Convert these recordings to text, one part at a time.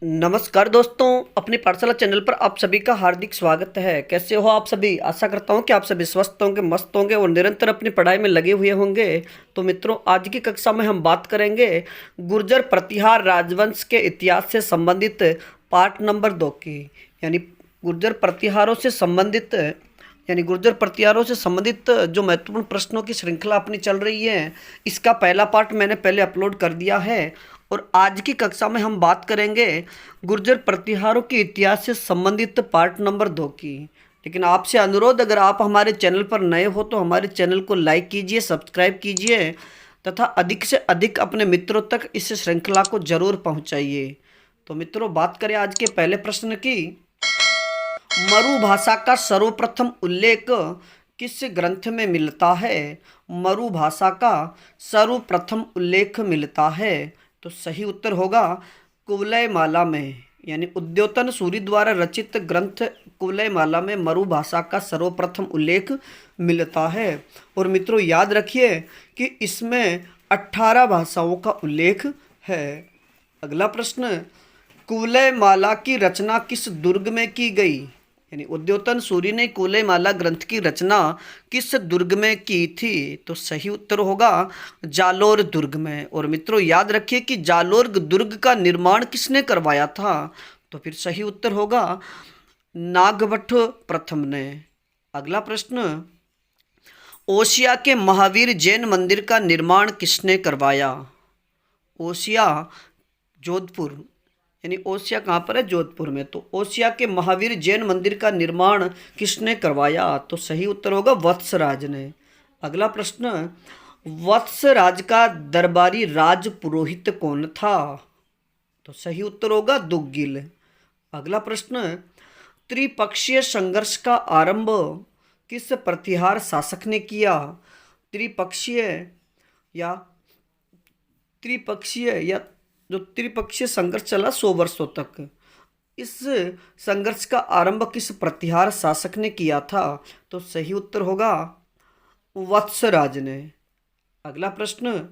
नमस्कार दोस्तों, अपनी पाठशाला चैनल पर आप सभी का हार्दिक स्वागत है। कैसे हो आप सभी? आशा करता हूं कि आप सभी स्वस्थ होंगे, मस्त होंगे और निरंतर अपनी पढ़ाई में लगे हुए होंगे। तो मित्रों, आज की कक्षा में हम बात करेंगे गुर्जर प्रतिहार राजवंश के इतिहास से संबंधित पार्ट नंबर 2 की। यानी गुर्जर प्रतिहारों से संबंधित गुर्जर प्रतिहारों से संबंधित जो महत्वपूर्ण प्रश्नों की श्रृंखला अपनी चल रही है, इसका पहला पार्ट मैंने पहले अपलोड कर दिया है। और आज की कक्षा में हम बात करेंगे गुर्जर प्रतिहारों के इतिहास से संबंधित पार्ट नंबर 2 की। लेकिन आपसे अनुरोध, अगर आप हमारे चैनल पर नए हो तो हमारे चैनल को लाइक कीजिए, सब्सक्राइब कीजिए तथा अधिक से अधिक अपने मित्रों तक इस श्रृंखला को जरूर पहुंचाइए। तो मित्रों, बात करें आज के पहले प्रश्न की। मरु भाषा का सर्वप्रथम उल्लेख किस ग्रंथ में मिलता है? मरु भाषा का सर्वप्रथम उल्लेख मिलता है तो सही उत्तर होगा कुवलयमाला में। यानी उद्योतन सूरि द्वारा रचित ग्रंथ कुवलयमाला में मरु भाषा का सर्वप्रथम उल्लेख मिलता है। और मित्रों, याद रखिए कि इसमें 18 भाषाओं का उल्लेख है। अगला प्रश्न, कुवलयमाला की रचना किस दुर्ग में की गई? यानी उद्योतन सूरि ने कुवलयमाला ग्रंथ की रचना किस दुर्ग में की थी? तो सही उत्तर होगा जालोर दुर्ग में। और मित्रों, याद रखिए कि जालोर दुर्ग का निर्माण किसने करवाया था? तो फिर सही उत्तर होगा नागभट्ट प्रथम ने। अगला प्रश्न, ओसिया के महावीर जैन मंदिर का निर्माण किसने करवाया? ओसिया जोधपुर, यानी ओसिया कहाँ पर है? जोधपुर में। तो ओसिया के महावीर जैन मंदिर का निर्माण किसने करवाया? तो सही उत्तर होगा वत्सराज ने। अगला प्रश्न, वत्सराज का दरबारी राज पुरोहित कौन था? तो सही उत्तर होगा दुग्गिल। अगला प्रश्न, त्रिपक्षीय संघर्ष का आरंभ किस प्रतिहार शासक ने किया? त्रिपक्षीय या जो त्रिपक्षीय संघर्ष चला 100 वर्षों तक, इस संघर्ष का आरंभ किस प्रतिहार शासक ने किया था? तो सही उत्तर होगा वत्सराज ने। अगला प्रश्न,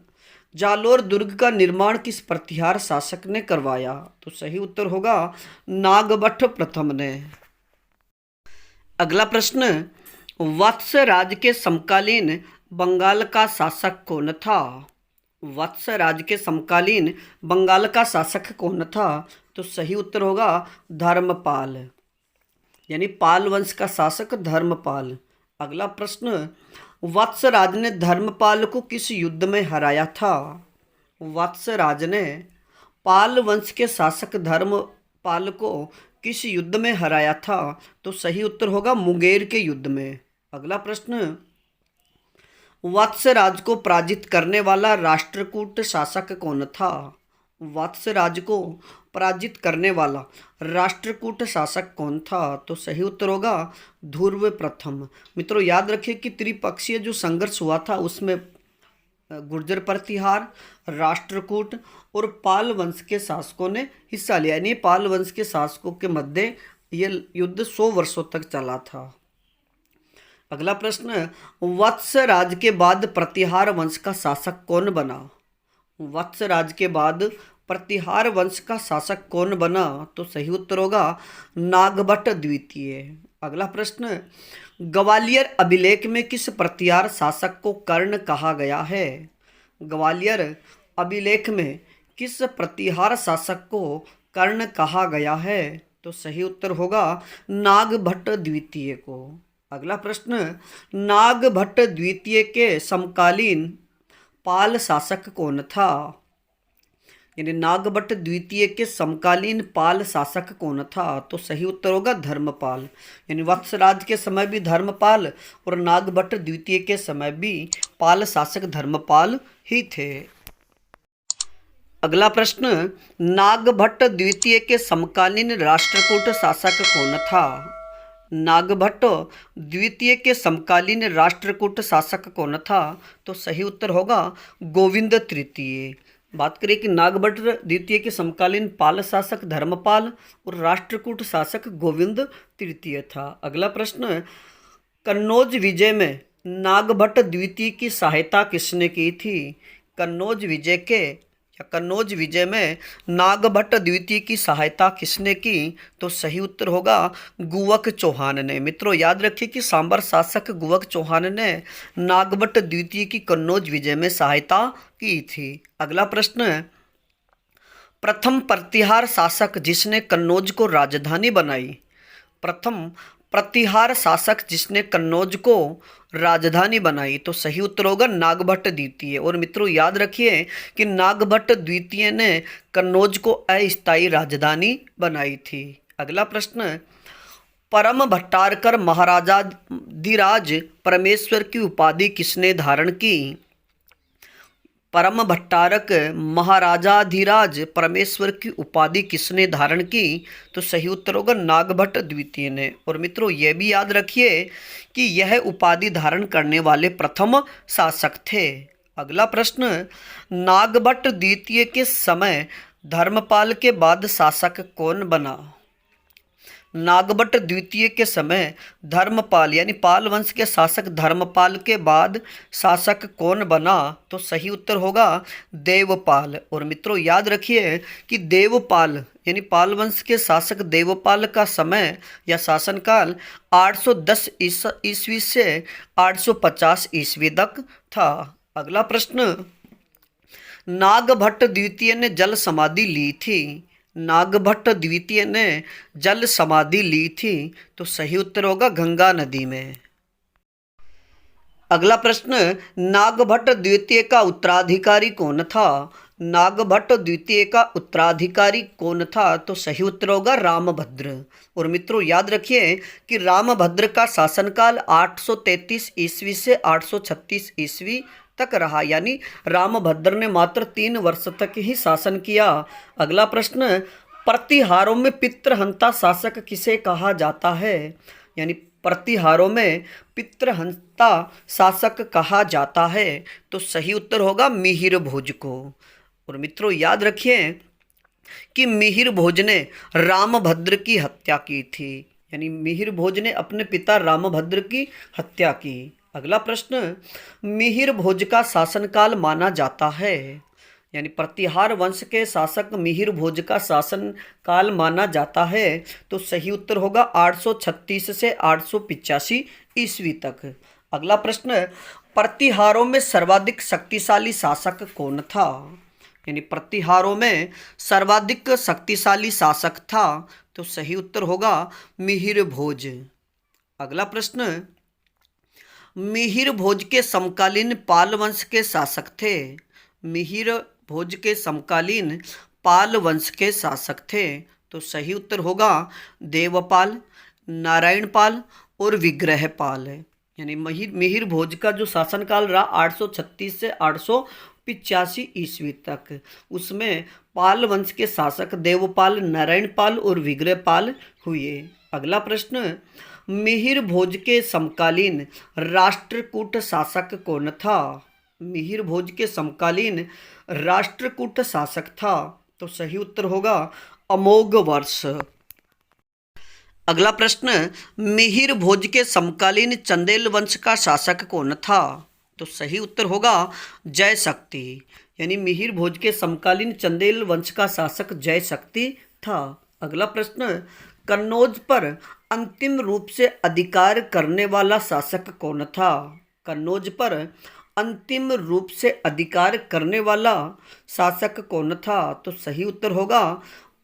जालोर दुर्ग का निर्माण किस प्रतिहार शासक ने करवाया? तो सही उत्तर होगा नागभट्ट प्रथम ने। अगला प्रश्न, वत्सराज के समकालीन बंगाल का शासक कौन था? वत्सराज के समकालीन बंगाल का शासक कौन था? तो सही उत्तर होगा धर्मपाल, यानी पाल वंश का शासक धर्मपाल। अगला प्रश्न, वत्सराज ने धर्मपाल को किस युद्ध में हराया था? वत्सराज ने पाल वंश के शासक धर्मपाल को किस युद्ध में हराया था? तो सही उत्तर होगा मुंगेर के युद्ध में। अगला प्रश्न, वत्सराज को पराजित करने वाला राष्ट्रकूट शासक कौन था? वत्सराज को पराजित करने वाला राष्ट्रकूट शासक कौन था? तो सही उत्तर होगा ध्रुव प्रथम। मित्रों, याद रखिए कि त्रिपक्षीय जो संघर्ष हुआ था उसमें गुर्जर प्रतिहार, राष्ट्रकूट और पाल वंश के शासकों ने हिस्सा लिया। यानी पाल वंश के शासकों के मध्य ये युद्ध 100 वर्षों तक चला था। अगला प्रश्न, वत्सराज के बाद प्रतिहार वंश का शासक कौन बना? वत्सराज के बाद प्रतिहार वंश का शासक कौन बना? तो सही उत्तर होगा नागभट्ट द्वितीय। अगला प्रश्न, ग्वालियर अभिलेख में किस प्रतिहार शासक को कर्ण कहा गया है? ग्वालियर अभिलेख में किस प्रतिहार शासक को कर्ण कहा गया है? तो सही उत्तर होगा नागभट्ट द्वितीय को। अगला प्रश्न, नागभट्ट द्वितीय के समकालीन पाल शासक कौन था? यानी नागभट्ट द्वितीय के समकालीन पाल शासक कौन था? तो सही उत्तर होगा धर्मपाल। यानी वत्सराज के समय भी धर्मपाल और नागभट्ट द्वितीय के समय भी पाल शासक धर्मपाल ही थे। अगला प्रश्न, नागभट्ट द्वितीय के समकालीन राष्ट्रकूट शासक कौन था? नागभट्ट द्वितीय के समकालीन राष्ट्रकूट शासक कौन था? तो सही उत्तर होगा गोविंद तृतीय। बात करें कि नागभट्ट द्वितीय के समकालीन पाल शासक धर्मपाल और राष्ट्रकूट शासक गोविंद तृतीय था। अगला प्रश्न, कन्नौज विजय में नागभट्ट द्वितीय की सहायता किसने की थी? कन्नौज विजय के या कन्नौज विजय में नागभट्ट द्वितीय की सहायता किसने की? तो सही उत्तर होगा गुवक चौहान ने। मित्रों याद रखिए कि सांबर शासक गुवक चौहान ने नागभट्ट द्वितीय की कन्नौज विजय में सहायता की थी। अगला प्रश्न है, प्रथम प्रतिहार शासक जिसने कन्नौज को राजधानी बनाई। प्रथम प्रतिहार शासक जिसने कन्नौज को राजधानी बनाई, तो सही उत्तर होगा नागभट्ट द्वितीय। और मित्रों याद रखिए कि नागभट्ट द्वितीय ने कन्नौज को अस्थायी राजधानी बनाई थी। अगला प्रश्न, परम भट्टारकर महाराजाधिराज परमेश्वर की उपाधि किसने धारण की? परम भट्टारक महाराजाधिराज परमेश्वर की उपाधि किसने धारण की? तो सही उत्तर होगा नागभट्ट द्वितीय ने। और मित्रों यह भी याद रखिए कि यह उपाधि धारण करने वाले प्रथम शासक थे। अगला प्रश्न, नागभट्ट द्वितीय के समय धर्मपाल के बाद शासक कौन बना? नागभट्ट द्वितीय के समय धर्मपाल यानी पाल वंश के शासक धर्मपाल के बाद शासक कौन बना? तो सही उत्तर होगा देवपाल। और मित्रों याद रखिए कि देवपाल यानी पाल वंश के शासक देवपाल का समय या शासनकाल 810 ईस्वी से 850 ईस्वी तक था। अगला प्रश्न, नागभट्ट द्वितीय ने जल समाधि ली थी। नागभट्ट द्वितीय ने जल समाधि ली थी, तो सही उत्तर होगा गंगा नदी में। अगला प्रश्न, नागभट्ट द्वितीय का उत्तराधिकारी कौन था? नागभट्ट द्वितीय का उत्तराधिकारी कौन था? तो सही उत्तर होगा रामभद्र। और मित्रों याद रखिए कि रामभद्र का शासनकाल 833 ईस्वी से 836 ईस्वी तक रहा, यानी रामभद्र ने मात्र 3 वर्ष तक ही शासन किया। अगला प्रश्न, प्रतिहारों में पितृहंता शासक किसे कहा जाता है? यानी प्रतिहारों में पितृहंता शासक कहा जाता है, तो सही उत्तर होगा मिहिर भोज को। और मित्रों याद रखिए कि मिहिर भोज ने रामभद्र की हत्या की थी, यानी मिहिर भोज ने अपने पिता रामभद्र की हत्या की। अगला प्रश्न, मिहिर भोज का शासनकाल माना जाता है, यानी प्रतिहार वंश के शासक मिहिर भोज का शासन काल माना जाता है, तो सही उत्तर होगा 836 से 885 ईस्वी तक। अगला प्रश्न, प्रतिहारों में सर्वाधिक शक्तिशाली शासक कौन था? यानी प्रतिहारों में सर्वाधिक शक्तिशाली शासक था, तो सही उत्तर होगा मिहिर भोज। अगला प्रश्न, मिहिर भोज के समकालीन पाल वंश के शासक थे। मिहिर भोज के समकालीन पाल वंश के शासक थे, तो सही उत्तर होगा देवपाल, नारायणपाल और विग्रहपाल। यानी मिहिर भोज का जो शासनकाल रहा 836 से 885 ईस्वी तक, उसमें पाल वंश के शासक देवपाल, नारायणपाल और विग्रहपाल हुए। अगला प्रश्न, मिहिर भोज के समकालीन राष्ट्रकूट शासक कौन था? मिहिर भोज के समकालीन राष्ट्रकूट शासक था, तो सही उत्तर होगा अमोघ वर्ष। अगला प्रश्न, मिहिर भोज के समकालीन चंदेल वंश का शासक कौन था? तो सही उत्तर होगा जय शक्ति। यानी मिहिर भोज के समकालीन चंदेल वंश का शासक जय शक्ति था। अगला प्रश्न, कन्नौज पर अंतिम रूप से अधिकार करने वाला शासक कौन था? कन्नौज पर अंतिम रूप से अधिकार करने वाला शासक कौन था? तो सही उत्तर होगा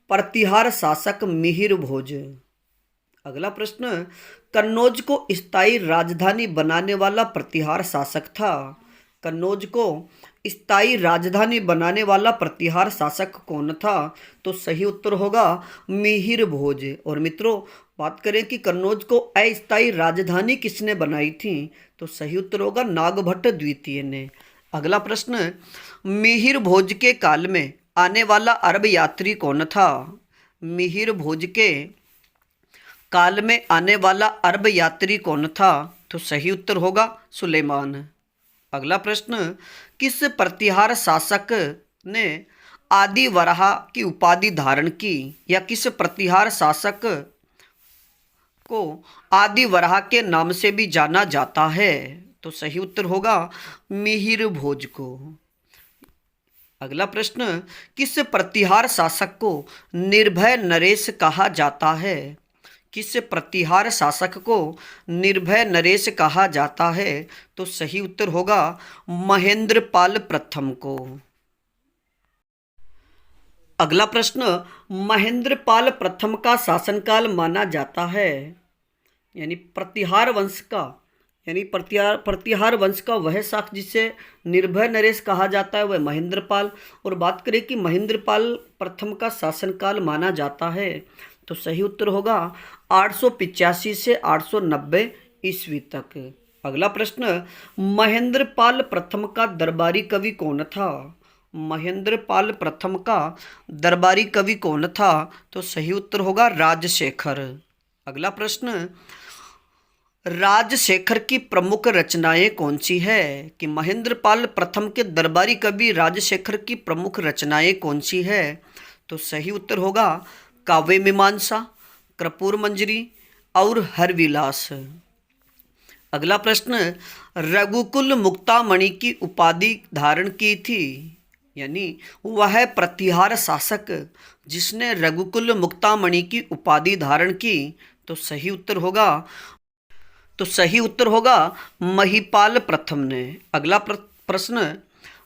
प्रतिहार शासक मिहिर भोज। अगला प्रश्न, कन्नौज को स्थायी राजधानी बनाने वाला प्रतिहार शासक था। कन्नौज को स्थायी राजधानी बनाने वाला प्रतिहार शासक कौन था? तो सही उत्तर होगा मिहिर भोज। और मित्रों बात करें कि कन्नौज को अस्थायी राजधानी किसने बनाई थी, तो सही उत्तर होगा नागभट्ट द्वितीय ने। अगला प्रश्न, मिहिर भोज के काल में आने वाला अरब यात्री कौन था? मिहिर भोज के काल में आने वाला अरब यात्री कौन था? तो सही उत्तर होगा सुलेमान। अगला प्रश्न, किस प्रतिहार शासक ने आदि वराह की उपाधि धारण की, या किस प्रतिहार शासक को आदि वराह के नाम से भी जाना जाता है? तो सही उत्तर होगा मिहिर भोज को। अगला प्रश्न, किस प्रतिहार शासक को निर्भय नरेश कहा जाता है? किस प्रतिहार शासक को निर्भय नरेश कहा जाता है? तो सही उत्तर होगा महेंद्रपाल प्रथम को। अगला प्रश्न, महेंद्रपाल प्रथम का शासनकाल माना जाता है, यानी प्रतिहार वंश का, यानी प्रतिहार वंश का वह शासक जिसे निर्भय नरेश कहा जाता है वह महेंद्रपाल। और बात करें कि महेंद्रपाल प्रथम का शासनकाल माना जाता है तो सही उत्तर होगा 885 से 890 ईस्वी तक। अगला प्रश्न, महेंद्रपाल प्रथम का दरबारी कवि कौन था? महेंद्रपाल प्रथम का दरबारी कवि कौन था? तो सही उत्तर होगा राजशेखर। अगला प्रश्न, राजशेखर की प्रमुख रचनाएं कौन सी है? कि महेंद्रपाल प्रथम के दरबारी कवि राजशेखर की प्रमुख रचनाएं कौन सी है? तो सही उत्तर होगा काव्य मीमांसा, कर्पूर मंजरी और हरविलास। अगला प्रश्न, रघुकुल मुक्तामणि की उपाधि धारण की थी, यानी वह प्रतिहार शासक जिसने रघुकुल मुक्तामणि की उपाधि धारण की। तो सही उत्तर होगा महिपाल प्रथम ने। अगला प्रश्न,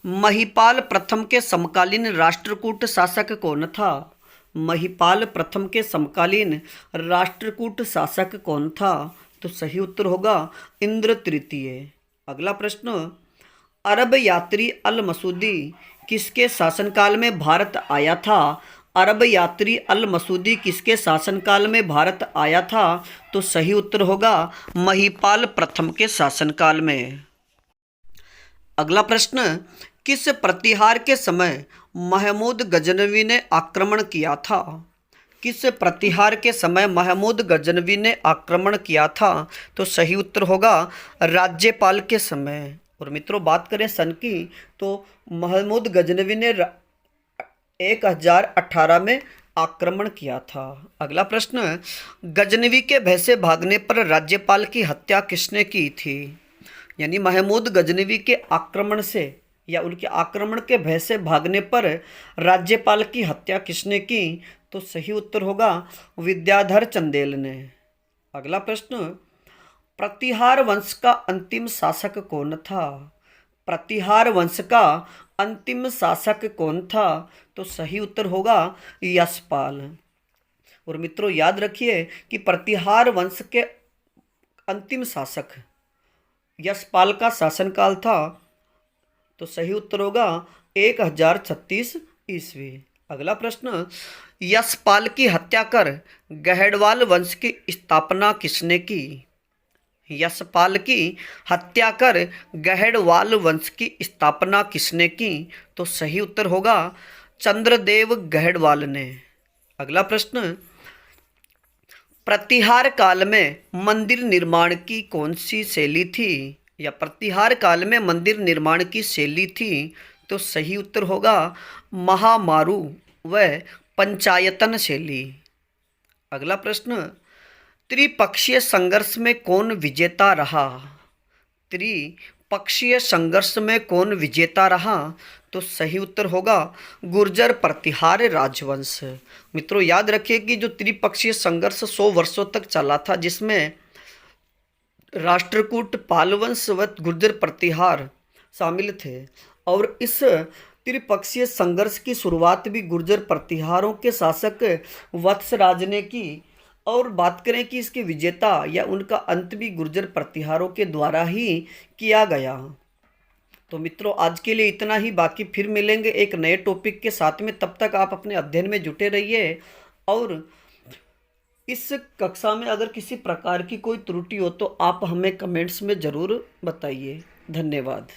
महिपाल प्रथम के समकालीन राष्ट्रकूट शासक कौन था? महिपाल प्रथम के समकालीन राष्ट्रकूट शासक कौन था? तो सही उत्तर होगा इंद्र तृतीय। अगला प्रश्न, अरब यात्री अल मसूदी किसके शासनकाल में भारत आया था? अरब यात्री अल मसूदी किसके शासनकाल में भारत आया था? तो सही उत्तर होगा महिपाल प्रथम के शासनकाल में। अगला प्रश्न, किस प्रतिहार के समय महमूद गजनवी ने आक्रमण किया था? किस प्रतिहार के समय महमूद गजनवी ने आक्रमण किया था? तो सही उत्तर होगा राज्यपाल के समय। और मित्रों बात करें सन की तो महमूद गजनवी ने 1018 में आक्रमण किया था। अगला प्रश्न, गजनवी के भय से भागने पर राज्यपाल की हत्या किसने की थी? यानी महमूद गजनवी के आक्रमण से या उनके आक्रमण के भय से भागने पर राज्यपाल की हत्या किसने की? तो सही उत्तर होगा विद्याधर चंदेल ने। अगला प्रश्न, प्रतिहार वंश का अंतिम शासक कौन था? प्रतिहार वंश का अंतिम शासक कौन था? तो सही उत्तर होगा यशपाल। और मित्रों याद रखिए कि प्रतिहार वंश के अंतिम शासक यशपाल का शासनकाल था। तो सही उत्तर होगा 1036 ईस्वी। अगला प्रश्न, यशपाल की हत्या कर गहड़वाल वंश की स्थापना किसने की? यशपाल की हत्या कर गहड़वाल वंश की स्थापना किसने की? तो सही उत्तर होगा चंद्रदेव गहड़वाल ने। अगला प्रश्न, प्रतिहार काल में मंदिर निर्माण की कौन सी शैली थी? या प्रतिहार काल में मंदिर निर्माण की शैली थी? तो सही उत्तर होगा महामारू व पंचायतन शैली। अगला प्रश्न, त्रिपक्षीय संघर्ष में कौन विजेता रहा? त्रिपक्षीय संघर्ष में कौन विजेता रहा? तो सही उत्तर होगा गुर्जर प्रतिहार राजवंश। मित्रों याद रखिए कि जो त्रिपक्षीय संघर्ष 100 वर्षों तक चला था, जिसमें राष्ट्रकूट, पालवंश व गुर्जर प्रतिहार शामिल थे। और इस त्रिपक्षीय संघर्ष की शुरुआत भी गुर्जर प्रतिहारों के शासक वत्सराज ने की। और बात करें कि इसके विजेता या उनका अंत भी गुर्जर प्रतिहारों के द्वारा ही किया गया। तो मित्रों आज के लिए इतना ही, बाकी फिर मिलेंगे एक नए टॉपिक के साथ में। तब तक आप अपने अध्ययन में जुटे रहिए। और इस कक्षा में अगर किसी प्रकार की कोई त्रुटि हो तो आप हमें कमेंट्स में ज़रूर बताइए। धन्यवाद।